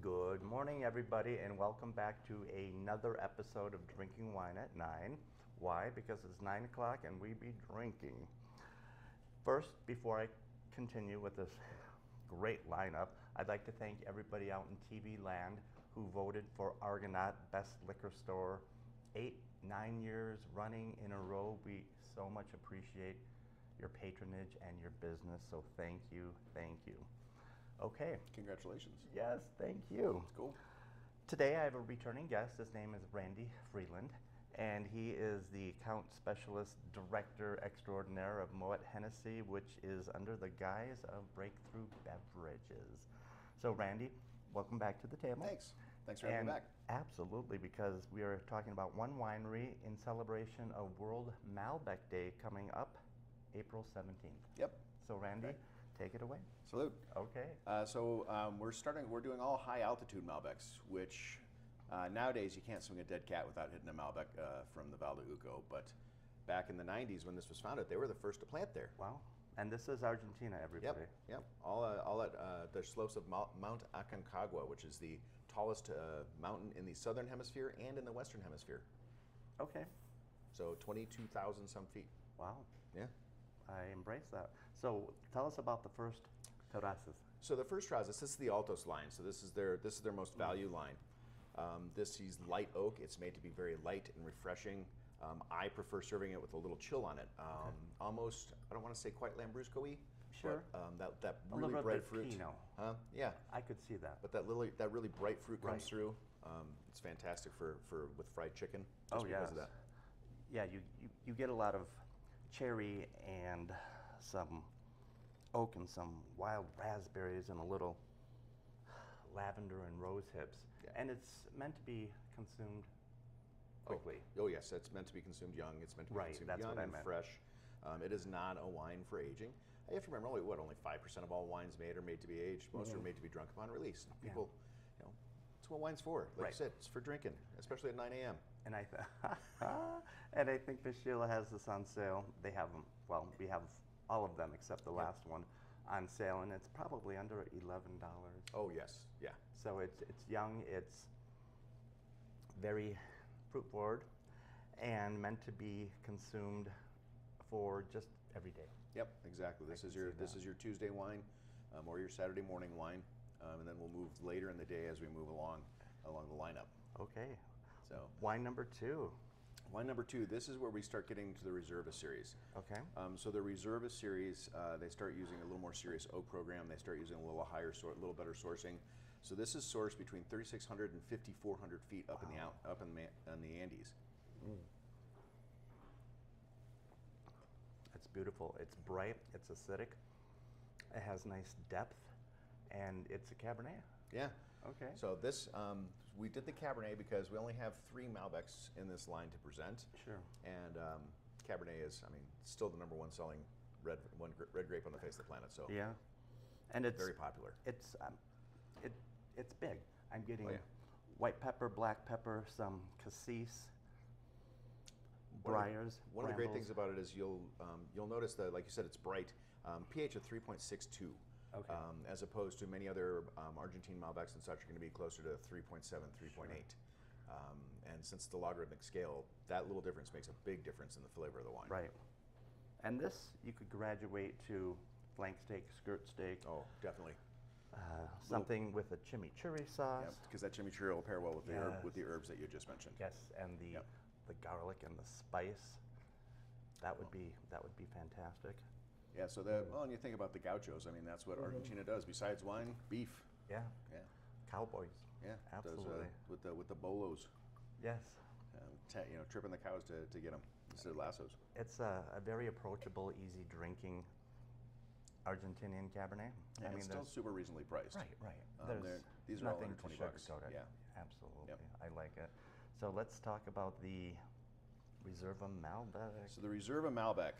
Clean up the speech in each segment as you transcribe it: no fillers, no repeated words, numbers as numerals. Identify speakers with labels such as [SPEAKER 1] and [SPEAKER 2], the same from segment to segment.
[SPEAKER 1] Good morning, everybody, and welcome back to another episode of Drinking Wine at 9. Why? Because it's 9 o'clock and we be drinking. First, before I continue with this great lineup, I'd like to thank everybody out in TV land who voted for Argonaut Best Liquor Store 8-9 years running in a row. We so much appreciate your patronage and your business, so thank you, thank you. Okay.
[SPEAKER 2] Congratulations.
[SPEAKER 1] Yes, thank you.
[SPEAKER 2] Cool.
[SPEAKER 1] Today I have a returning guest. His name is Randy Freeland, and he is the account specialist director extraordinaire of Moet Hennessy, which is under the guise of Breakthrough Beverages. So Randy, welcome back to the table.
[SPEAKER 2] Thanks. Thanks for having me back.
[SPEAKER 1] Absolutely, because we are talking about one winery in celebration of World Malbec Day coming up April 17th.
[SPEAKER 2] Yep.
[SPEAKER 1] So Randy,
[SPEAKER 2] Okay.
[SPEAKER 1] take it away.
[SPEAKER 2] Salute.
[SPEAKER 1] Okay.
[SPEAKER 2] We're doing all high altitude Malbecs, which nowadays you can't swing a dead cat without hitting a Malbec from the Val de Uco. But back in the 90s when this was founded, they were the first to plant there.
[SPEAKER 1] Wow. And this is Argentina, everybody.
[SPEAKER 2] Yep. All at the slopes of Mount Aconcagua, which is the tallest mountain in the southern hemisphere and in the western hemisphere.
[SPEAKER 1] Okay.
[SPEAKER 2] So 22,000 some feet.
[SPEAKER 1] Wow.
[SPEAKER 2] Yeah.
[SPEAKER 1] I embrace that. So tell us about the first terrazas.
[SPEAKER 2] So the first terrazas, this is the Altos line. So this is their most value line. This is light oak. It's made to be very light and refreshing. I prefer serving it with a little chill on it.
[SPEAKER 1] Okay.
[SPEAKER 2] Almost, I don't want to say quite Lambrusco-y.
[SPEAKER 1] Sure.
[SPEAKER 2] But, that
[SPEAKER 1] A
[SPEAKER 2] really
[SPEAKER 1] little
[SPEAKER 2] bright
[SPEAKER 1] bit
[SPEAKER 2] fruit.
[SPEAKER 1] Pinot.
[SPEAKER 2] Yeah.
[SPEAKER 1] I could see that.
[SPEAKER 2] But that really bright fruit comes
[SPEAKER 1] Right.
[SPEAKER 2] through. It's fantastic with fried chicken.
[SPEAKER 1] Oh,
[SPEAKER 2] Just
[SPEAKER 1] yes.
[SPEAKER 2] because of that.
[SPEAKER 1] Yeah, you get a lot of cherry and some oak and some wild raspberries and a little lavender and rose hips.
[SPEAKER 2] Yeah.
[SPEAKER 1] And it's meant to be consumed quickly.
[SPEAKER 2] Oh yes, it's meant to be consumed young. It's meant to be
[SPEAKER 1] Right,
[SPEAKER 2] consumed
[SPEAKER 1] that's
[SPEAKER 2] young
[SPEAKER 1] what I
[SPEAKER 2] and
[SPEAKER 1] meant.
[SPEAKER 2] fresh. It is not a wine for aging. You have to remember, only 5% of all wines made are made to be aged. Most are made to be drunk upon release. People, it's what wine's for. Like
[SPEAKER 1] Right.
[SPEAKER 2] you said, it's for drinking, especially at 9 a.m.
[SPEAKER 1] And and I think Fishila has this on sale. They have them. Well, we have all of them except the last one on sale, and it's probably under $11.
[SPEAKER 2] Oh yes, yeah.
[SPEAKER 1] So it's young. It's very fruit forward, and meant to be consumed for just every day.
[SPEAKER 2] Yep, exactly. This is
[SPEAKER 1] that.
[SPEAKER 2] your Tuesday wine, or your Saturday morning wine, and then we'll move later in the day as we move along the lineup.
[SPEAKER 1] Okay.
[SPEAKER 2] So
[SPEAKER 1] Wine number 2.
[SPEAKER 2] wine number 2. This is where we start getting to the Reserva series.
[SPEAKER 1] Okay.
[SPEAKER 2] So the Reserva series, they start using a little more serious oak program. They start using a little better sourcing. So this is sourced between 3,600 and 5,400 feet up in the Andes.
[SPEAKER 1] It's beautiful. It's bright. It's acidic. It has nice depth, and it's a Cabernet.
[SPEAKER 2] Yeah.
[SPEAKER 1] Okay.
[SPEAKER 2] So this, we did the Cabernet because we only have 3 Malbecs in this line to present.
[SPEAKER 1] Sure.
[SPEAKER 2] And Cabernet is, still the #1 selling red grape on the face of the planet. So
[SPEAKER 1] Yeah. And it's
[SPEAKER 2] very popular.
[SPEAKER 1] It's it's big. I'm getting
[SPEAKER 2] Oh, yeah.
[SPEAKER 1] white pepper, black pepper, some cassis, briars.
[SPEAKER 2] One of the great
[SPEAKER 1] brambles.
[SPEAKER 2] things about it is you'll notice that, like you said, it's bright. pH of 3.62.
[SPEAKER 1] Okay.
[SPEAKER 2] As opposed to many other Argentine Malbecs and such are going to be closer to 3.7, 3.8. And since the logarithmic scale, that little difference makes a big difference in the flavor of the wine.
[SPEAKER 1] Right. And this you could graduate to flank steak, skirt steak,
[SPEAKER 2] Oh, definitely.
[SPEAKER 1] something with a chimichurri
[SPEAKER 2] Yeah,
[SPEAKER 1] sauce.
[SPEAKER 2] because that chimichurri will pair well with
[SPEAKER 1] Yes.
[SPEAKER 2] the herbs that you just mentioned.
[SPEAKER 1] Yes, and the garlic and the spice. That would be fantastic.
[SPEAKER 2] Yeah, so and you think about the gauchos, that's what Argentina does. Besides wine, beef.
[SPEAKER 1] Yeah.
[SPEAKER 2] Yeah.
[SPEAKER 1] Cowboys.
[SPEAKER 2] Yeah.
[SPEAKER 1] Absolutely.
[SPEAKER 2] Those, with the bolos,
[SPEAKER 1] Yes.
[SPEAKER 2] tripping the cows to get them instead of lassos.
[SPEAKER 1] It's a very approachable, easy drinking Argentinian Cabernet.
[SPEAKER 2] Yeah, it's still
[SPEAKER 1] there's-
[SPEAKER 2] super reasonably priced.
[SPEAKER 1] Right.
[SPEAKER 2] These are all
[SPEAKER 1] nothing
[SPEAKER 2] under
[SPEAKER 1] to
[SPEAKER 2] 20 bucks.
[SPEAKER 1] sugarcoat it.
[SPEAKER 2] Yeah.
[SPEAKER 1] Absolutely.
[SPEAKER 2] Yep.
[SPEAKER 1] I like it. So let's talk about the Reserva Malbec.
[SPEAKER 2] So the Reserva Malbec.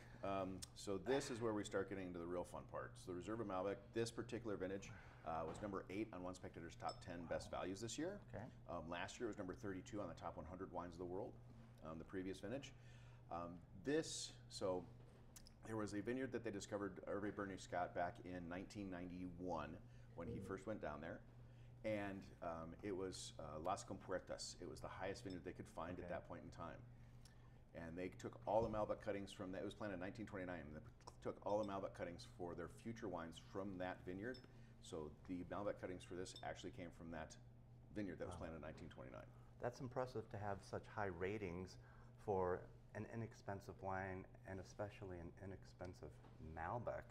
[SPEAKER 2] So this is where we start getting into the real fun part. So the Reserva Malbec, this particular vintage was #8 on One Spectator's top 10 best values this year.
[SPEAKER 1] Okay.
[SPEAKER 2] Last year it was #32 on the top 100 wines of the world, the previous vintage. So there was a vineyard that they discovered, Hervé Bernier Scott, back in 1991 when he first went down there. And it was Las Compuertas. It was the highest vineyard they could find at that point in time. And they took all the Malbec cuttings from that. It was planted in 1929. And they took all the Malbec cuttings for their future wines from that vineyard. So the Malbec cuttings for this actually came from that vineyard that was planted in 1929.
[SPEAKER 1] That's impressive to have such high ratings for an inexpensive wine, and especially an inexpensive Malbec.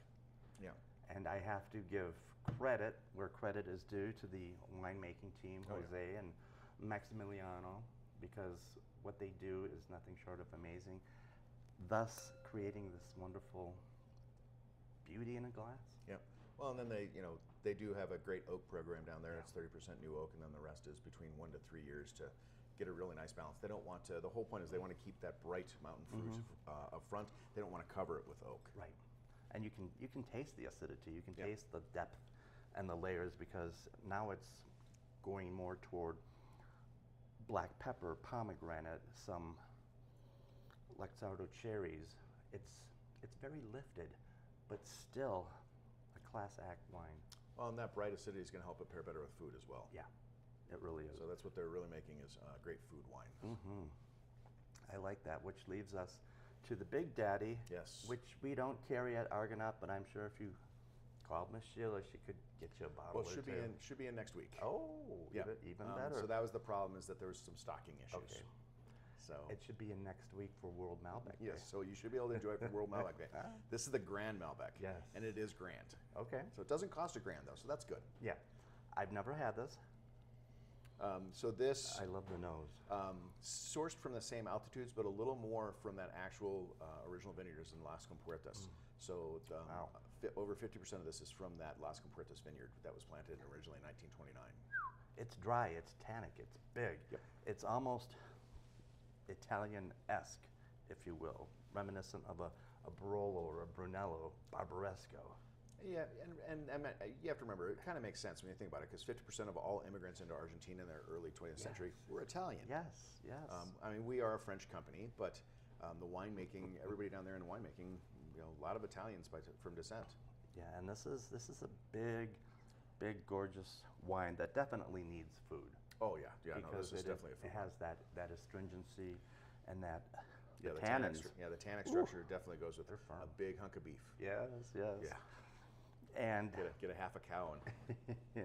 [SPEAKER 2] Yeah.
[SPEAKER 1] And I have to give credit where credit is due to the winemaking team, Jose and Maximiliano, because what they do is nothing short of amazing, thus creating this wonderful beauty in a glass.
[SPEAKER 2] Yeah. Well, and then they do have a great oak program down there. It's 30% new oak, and then the rest is between 1 to 3 years to get a really nice balance. They don't want to. The whole point is they want to keep that bright mountain fruit up front. They don't want to cover it with oak.
[SPEAKER 1] Right. And you can taste the acidity. You can taste the depth and the layers, because now it's going more toward black pepper, pomegranate, some Luxardo cherries. It's very lifted, but still a class act wine.
[SPEAKER 2] Well, and that bright acidity is going to help it pair better with food as well.
[SPEAKER 1] Yeah, it really is.
[SPEAKER 2] So that's what they're really making is great food wine.
[SPEAKER 1] Mm-hmm. I like that, which leaves us to the Big Daddy,
[SPEAKER 2] Yes.
[SPEAKER 1] which we don't carry at Argonaut, but I'm sure if you called Miss Sheila, she could get you a bottle.
[SPEAKER 2] Well, it should be in next week.
[SPEAKER 1] Oh,
[SPEAKER 2] yeah,
[SPEAKER 1] even better.
[SPEAKER 2] So that was the problem, is that there was some stocking issues.
[SPEAKER 1] Okay.
[SPEAKER 2] So
[SPEAKER 1] It should be in next week for World Malbec Day.
[SPEAKER 2] yes, so you should be able to enjoy it for World Malbec Day. This is the Grand Malbec.
[SPEAKER 1] Yes.
[SPEAKER 2] And it is grand.
[SPEAKER 1] Okay.
[SPEAKER 2] So it doesn't cost $1,000 though, so that's good.
[SPEAKER 1] Yeah. I've never had this.
[SPEAKER 2] So this
[SPEAKER 1] I love the nose.
[SPEAKER 2] sourced from the same altitudes, but a little more from that actual original vineyards in Las Compuertas. So over 50% of this is from that Las Compuertas vineyard that was planted originally in 1929.
[SPEAKER 1] It's dry, it's tannic, it's big.
[SPEAKER 2] Yep.
[SPEAKER 1] It's almost Italian-esque, if you will, reminiscent of a Barolo or a Brunello Barbaresco.
[SPEAKER 2] Yeah, and you have to remember, it kind of makes sense when you think about it, because 50% of all immigrants into Argentina in the early 20th century were Italian.
[SPEAKER 1] Yes, yes.
[SPEAKER 2] I mean, we are a French company, but the winemaking, everybody down there in winemaking, a lot of Italians from descent.
[SPEAKER 1] Yeah, and this is a big, gorgeous wine that definitely needs food.
[SPEAKER 2] Oh yeah, no,
[SPEAKER 1] because
[SPEAKER 2] this is definitely a food
[SPEAKER 1] it has that astringency and that
[SPEAKER 2] the
[SPEAKER 1] tannins.
[SPEAKER 2] The tannic structure definitely goes with
[SPEAKER 1] They're firm.
[SPEAKER 2] a big hunk of beef.
[SPEAKER 1] Yes.
[SPEAKER 2] Yeah.
[SPEAKER 1] And
[SPEAKER 2] Get a half a cow and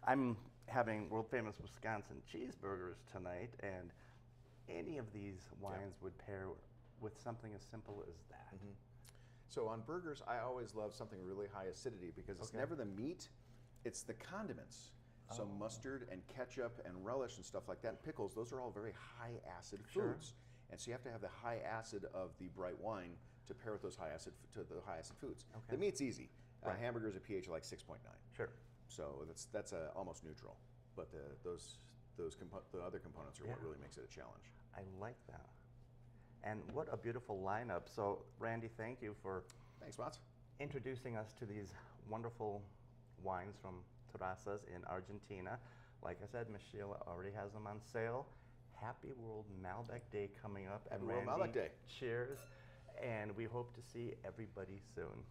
[SPEAKER 1] I'm having world famous Wisconsin cheeseburgers tonight, and any of these wines would pair with something as simple as that.
[SPEAKER 2] Mm-hmm. So on burgers, I always love something really high acidity, because it's never the meat, it's the condiments. So mustard and ketchup and relish and stuff like that, and pickles, those are all very high acid foods. And so you have to have the high acid of the bright wine to pair with those high acid foods.
[SPEAKER 1] Okay.
[SPEAKER 2] The meat's easy. Hamburgers at pH of like 6.9.
[SPEAKER 1] Sure.
[SPEAKER 2] So that's almost neutral. But the other components are what really makes it a challenge.
[SPEAKER 1] I like that. And what a beautiful lineup. So Randy, thank you for
[SPEAKER 2] Thanks, Mats.
[SPEAKER 1] introducing us to these wonderful wines from Terrazas in Argentina. Like I said, Miss Sheila already has them on sale. Happy World Malbec Day coming up.
[SPEAKER 2] Happy
[SPEAKER 1] And
[SPEAKER 2] World
[SPEAKER 1] Randy,
[SPEAKER 2] Malbec Day.
[SPEAKER 1] Cheers. And we hope to see everybody soon.